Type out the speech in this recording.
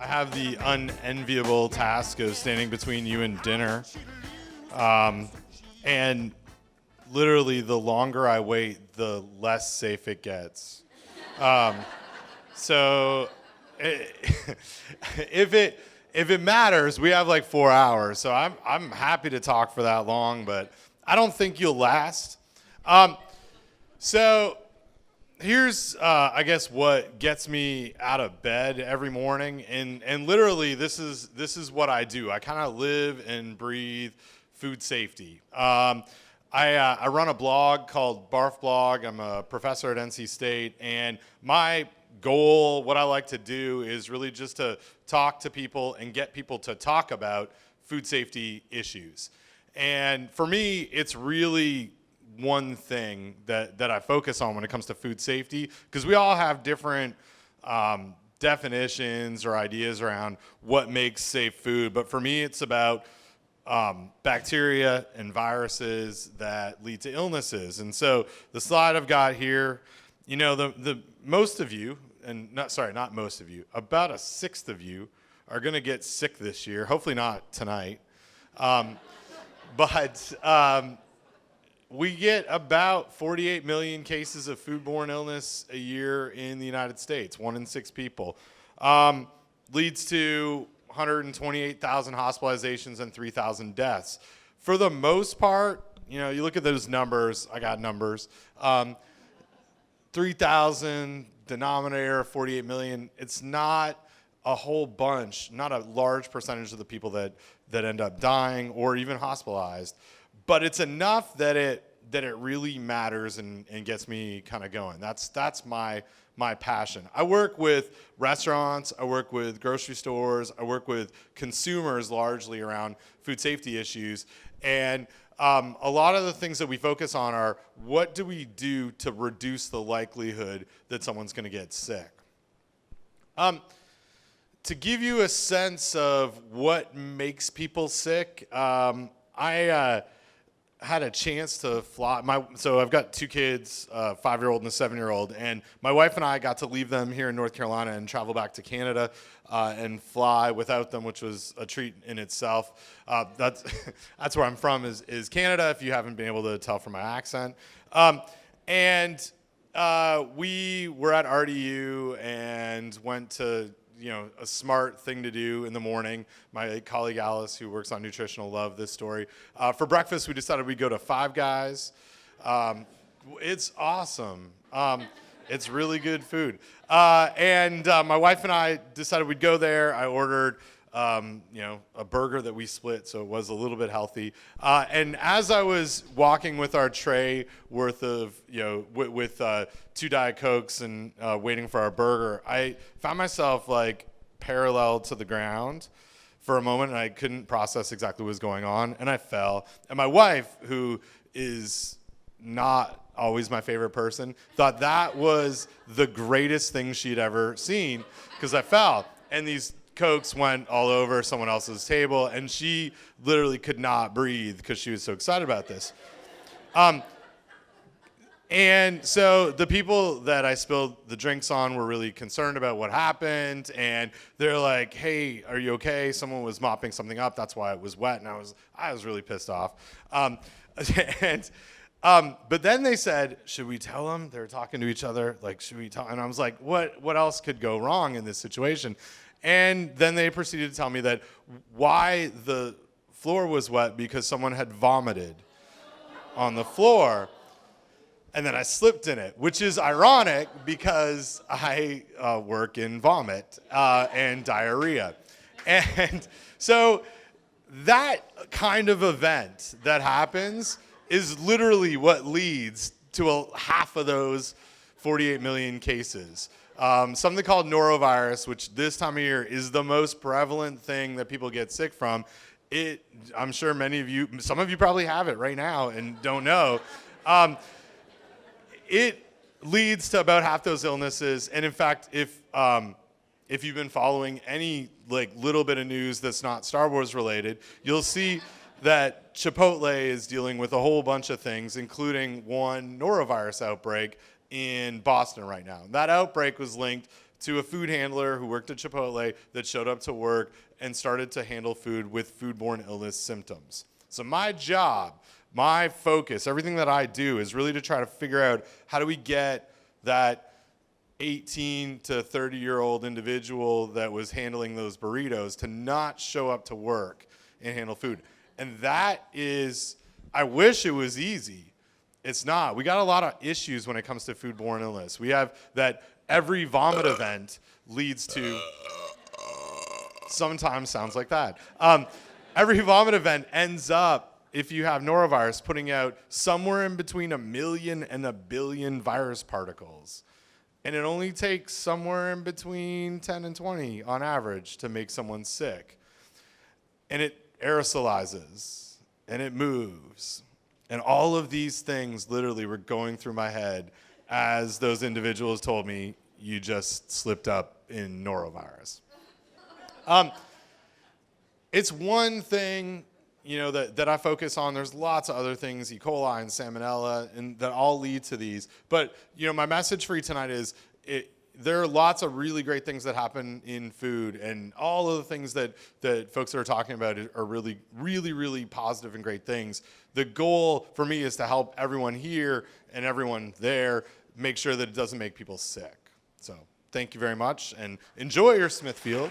I have the unenviable task of standing between you and dinner. And literally, the longer I wait, the less safe it gets. So i- if it matters, we have like 4 hours. So I'm happy to talk for that long, but I don't think you'll last. So here's I guess what gets me out of bed every morning, and literally this is what I do. I kind of live and breathe food safety. I run a blog called Barf Blog. I'm a professor at NC State, and my goal, what I like to do, is really just to talk to people and get people to talk about food safety issues. And for me, it's really one thing that I focus on when it comes to food safety, because we all have different definitions or ideas around what makes safe food. But for me, it's about bacteria and viruses that lead to illnesses. And so the slide I've got here, the most of you, and not most of you, about a sixth of you are going to get sick this year. Hopefully not tonight. But we get about 48 million cases of foodborne illness a year in the United States, 1 in 6 people. Leads to 128,000 hospitalizations and 3,000 deaths. For the most part, you look at those numbers, I got numbers, 3,000 denominator, 48 million, it's not a whole bunch, not a large percentage of the people that end up dying or even hospitalized. But it's enough that it really matters and gets me kind of going. That's my passion. I work with restaurants, I work with grocery stores, I work with consumers largely around food safety issues. And a lot of the things that we focus on are, what do we do to reduce the likelihood that someone's going to get sick? To give you a sense of what makes people sick, I had a chance to fly. So I've got 2 kids, a 5-year-old and a 7-year-old, and my wife and I got to leave them here in North Carolina and travel back to Canada and fly without them, which was a treat in itself. That's where I'm from, is Canada, if you haven't been able to tell from my accent. And we were at RDU and went to a smart thing to do in the morning. My colleague Alice, who works on nutrition, will love this story. For breakfast, we decided we'd go to Five Guys. It's awesome. It's really good food. And my wife and I decided we'd go there. I ordered a burger that we split, so it was a little bit healthy. And as I was walking with our tray worth of, with 2 Diet Cokes and waiting for our burger, I found myself like parallel to the ground for a moment, and I couldn't process exactly what was going on, and I fell. And my wife, who is not always my favorite person, thought that was the greatest thing she'd ever seen, because I fell. And these Cokes went all over someone else's table, and she literally could not breathe because she was so excited about this. And so the people that I spilled the drinks on were really concerned about what happened, and they're like, "Hey, are you okay? Someone was mopping something up. That's why it was wet." And I was really pissed off. But then they said, "Should we tell them?" They were talking to each other, like, "Should we tell?" And I was like, "What else could go wrong in this situation?" And then they proceeded to tell me that why the floor was wet, because someone had vomited on the floor. And then I slipped in it, which is ironic because I work in vomit and diarrhea. And so that kind of event that happens is literally what leads to half of those 48 million cases. Something called norovirus, which this time of year is the most prevalent thing that people get sick from. I'm sure some of you probably have it right now and don't know. It leads to about half those illnesses. And in fact, if you've been following any little bit of news that's not Star Wars related, you'll see that Chipotle is dealing with a whole bunch of things, including one norovirus outbreak in Boston right now. That outbreak was linked to a food handler who worked at Chipotle that showed up to work and started to handle food with foodborne illness symptoms. So my job, my focus, everything that I do is really to try to figure out how do we get that 18 to 30-year-old individual that was handling those burritos to not show up to work and handle food. And that is, I wish it was easy. It's not. We got a lot of issues when it comes to foodborne illness. We have that every vomit event leads to, sometimes sounds like that. Every vomit event ends up, if you have norovirus, putting out somewhere in between 1 million and 1 billion virus particles. And it only takes somewhere in between 10 and 20 on average to make someone sick. And it aerosolizes, and it moves. And all of these things literally were going through my head as those individuals told me, you just slipped up in norovirus. It's one thing, that I focus on. There's lots of other things, E. coli and salmonella, and that all lead to these. But, my message for you tonight is there are lots of really great things that happen in food, and all of the things that folks are talking about are really, really, really positive and great things. The goal for me is to help everyone here and everyone there make sure that it doesn't make people sick. So thank you very much, and enjoy your Smithfield.